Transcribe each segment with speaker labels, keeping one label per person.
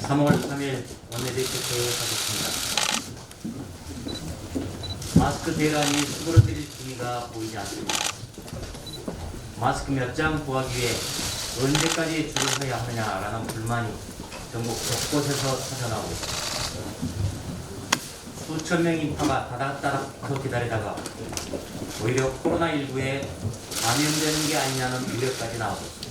Speaker 1: 3월 3일 원내대표 개회하겠습니다. 마스크 대란이 수그러뜨릴 기미가 보이지 않습니다. 마스크 몇 장 구하기 위해 언제까지 줄을 서야 하느냐라는 불만이 전국 곳곳에서 터져나오고 있습니다. 수천 명 인파가 다닥다닥 기다리다가 오히려 코로나19에 감염되는 게 아니냐는 우려까지 나오고 있습니다.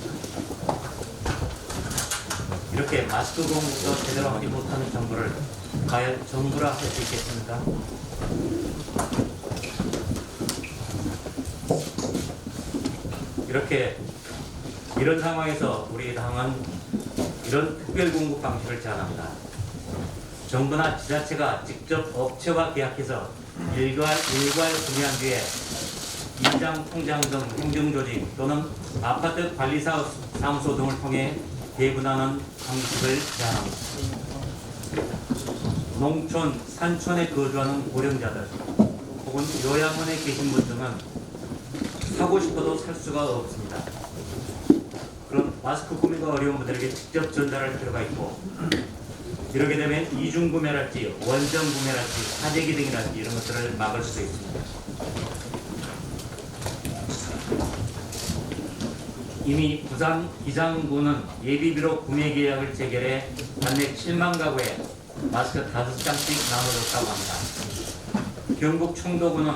Speaker 1: 이렇게 마스크 공급도 제대로 하지 못하는 정부를 과연 정부라 할 수 있겠습니까? 이런 상황에서 우리 당은 이런 특별 공급 방식을 제안합니다. 정부나 지자체가 직접 업체와 계약해서 일괄 구매한 뒤에 임장, 통장 등 행정조직 또는 아파트 관리사무소 등을 통해 배분하는 방식을 제안합니다. 농촌, 산촌에 거주하는 고령자들 혹은 요양원에 계신 분 등은 사고 싶어도 살 수가 없습니다. 그런 마스크 구매가 어려운 분들에게 직접 전달할 필요가 있고, 이렇게 되면 이중 구매랄지 원정 구매랄지 사재기 등이랄지 이런 것들을 막을 수 있습니다. 이미 부산 기장군은 예비비로 구매 계약을 체결해 단내 7만 가구에 마스크 5장씩 나눠줬다고 합니다. 경북 청도군은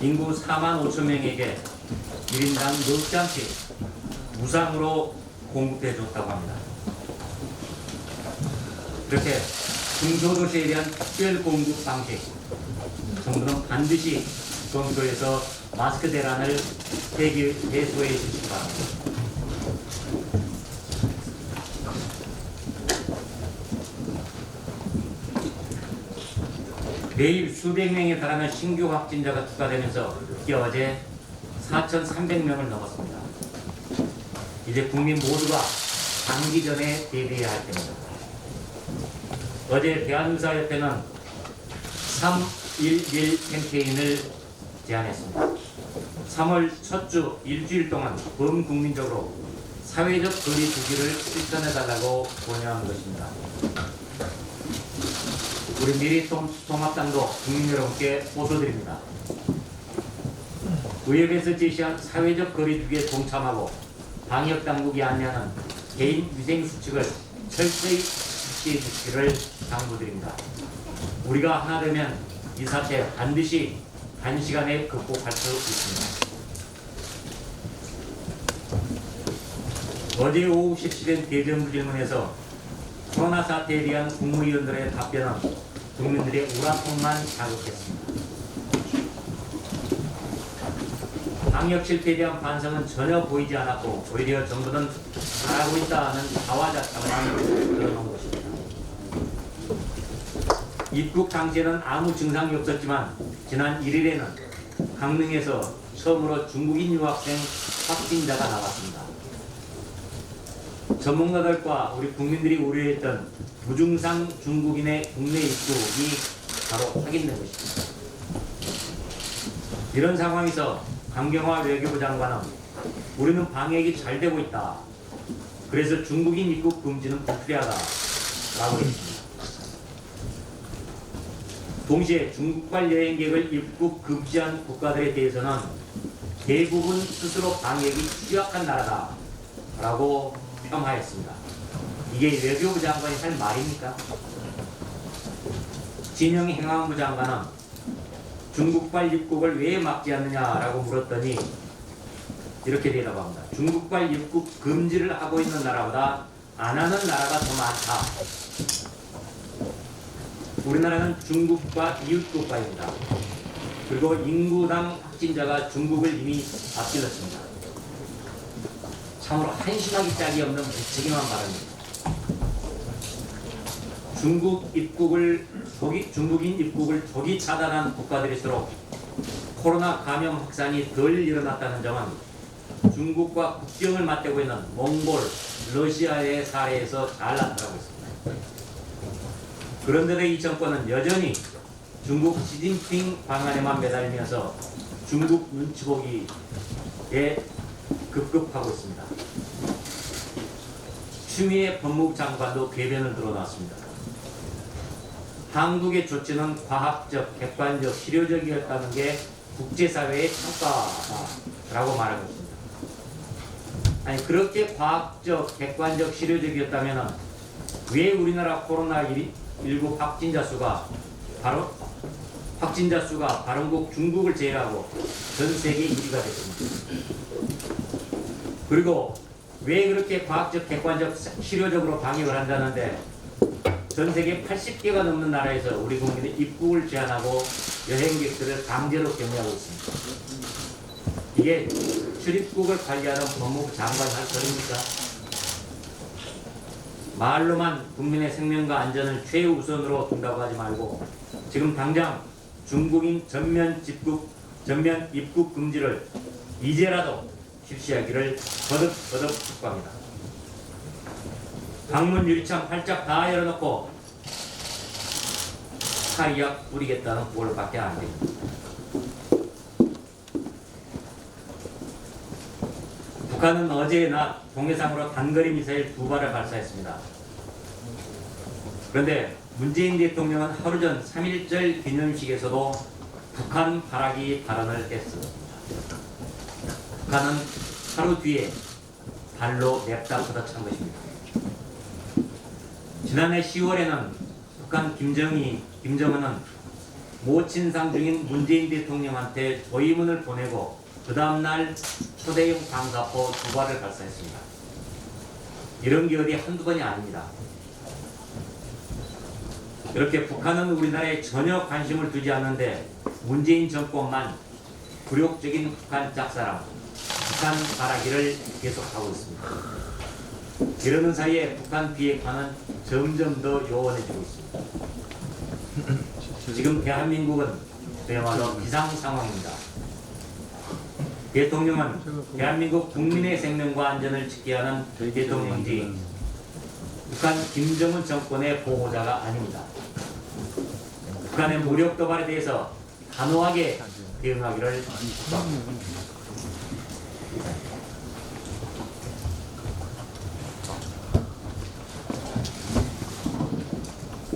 Speaker 1: 인구 4만 5천 명에게 1인당 4장씩 무상으로 공급해 줬다고 합니다. 이렇게 중소도시에 대한 특별 공급 방식, 정부는 반드시 검토해서 마스크 대란을 해소해 주시기 바랍니다. 매일 수백 명에 달하는 신규 확진자가 추가되면서 특히 어제 4,300명을 넘었습니다. 이제 국민 모두가 감기 전에 대비해야 할 때입니다. 어제 대한의사협회는 3.11 캠페인을 제안했습니다. 3월 첫 주 일주일 동안 범국민적으로 사회적 거리 두기를 실천해달라고 권유한 것입니다. 우리 미래통합당도 국민 여러분께 호소드립니다. 의협에서 제시한 사회적 거리 두기에 동참하고 방역당국이 안내하는 개인 위생 수칙을 철저히 실시해 주시기를 당부드립니다. 우리가 하나 되면 이 사태 반드시 단시간에 극복할 수 있습니다. 어제 오후 실시된 대정부 질문에서 코로나 사태에 대한 국무위원들의 답변은 국민들의 우라통만 자극했습니다. 방역 실패에 대한 반성은 전혀 보이지 않았고 오히려 정부는 잘하고 있다는 자화자찬만 드러난 것입니다. 입국 당시에는 아무 증상이 없었지만 지난 1일에는 강릉에서 처음으로 중국인 유학생 확진자가 나왔습니다. 전문가들과 우리 국민들이 우려했던 무증상 중국인의 국내 입국이 바로 확인된 것입니다. 이런 상황에서 강경화 외교부 장관은 우리는 방역이 잘 되고 있다. 그래서 중국인 입국 금지는 불필요하다 라고 했습니다. 동시에 중국발 여행객을 입국 금지한 국가들에 대해서는 대부분 스스로 방역이 취약한 나라다 라고 평하였습니다. 이게 외교부 장관이 할 말입니까? 진영 행안부 장관은 중국발 입국을 왜 막지 않느냐라고 물었더니 이렇게 대답합니다. 중국발 입국 금지를 하고 있는 나라보다 안 하는 나라가 더 많다. 우리나라는 중국과 이웃국가입니다. 그리고 인구당 확진자가 중국을 이미 앞질렀습니다. 참으로 한심하기 짝이 없는 무책임한 발언입니다. 중국인 입국을 조기 차단한 국가들일수록 코로나 감염 확산이 덜 일어났다는 점은 중국과 국경을 맞대고 있는 몽골, 러시아의 사례에서 잘 나타나고 있습니다. 그런데도 이 정권은 여전히 중국 시진핑 방안에만 매달리면서 중국 눈치 보기에 급급하고 있습니다. 추미애 법무부 장관도 궤변을 늘어놨습니다. 한국의 조치는 과학적, 객관적, 실효적이었다는 게 국제사회의 평가다라고 말하고 있습니다. 아니 그렇게 과학적, 객관적, 실효적이었다면 왜 우리나라 코로나19 확진자 수가 발원국 중국을 제외하고 전 세계 1위가 됐습니다. 그리고 왜 그렇게 과학적, 객관적, 실효적으로 방역을 한다는데 전 세계 80개가 넘는 나라에서 우리 국민의 입국을 제한하고 여행객들을 강제로 격리하고 있습니다. 이게 출입국을 관리하는 법무부 장관이 할 소리입니까? 말로만 국민의 생명과 안전을 최우선으로 둔다고 하지 말고 지금 당장 중국인 전면 입국 금지를 이제라도 실시하기를 거듭 촉구합니다. 방문 유리창 활짝 다 열어놓고 타이약 뿌리겠다는 꼴밖에 안 됩니다. 북한은 어제 낮 동해상으로 단거리 미사일 2발을 발사했습니다. 그런데 문재인 대통령은 하루 전 3.1절 기념식에서도 북한 바라기 발언을 했습니다. 북한은 하루 뒤에 발로 냅다 걷어찬 것입니다. 지난해 10월에는 북한 김정은은 모친상 중인 문재인 대통령한테 조의문을 보내고 그 다음날 초대형 방사포 2발을 발사했습니다. 이런 게 어디 한두 번이 아닙니다. 이렇게 북한은 우리나라에 전혀 관심을 두지 않는데 문재인 정권만 굴욕적인 북한 짝사랑, 북한 바라기를 계속하고 있습니다. 이러는 사이에 북한 비핵화는 점점 더 요원해지고 있습니다. 지금 대한민국은 그야말로 비상 상황입니다. 대통령은 대한민국 국민의 생명과 안전을 지켜야 하는 대통령이지 북한 김정은 정권의 보호자가 아닙니다. 북한의 무력 도발에 대해서 단호하게 대응하기를 촉구합니다.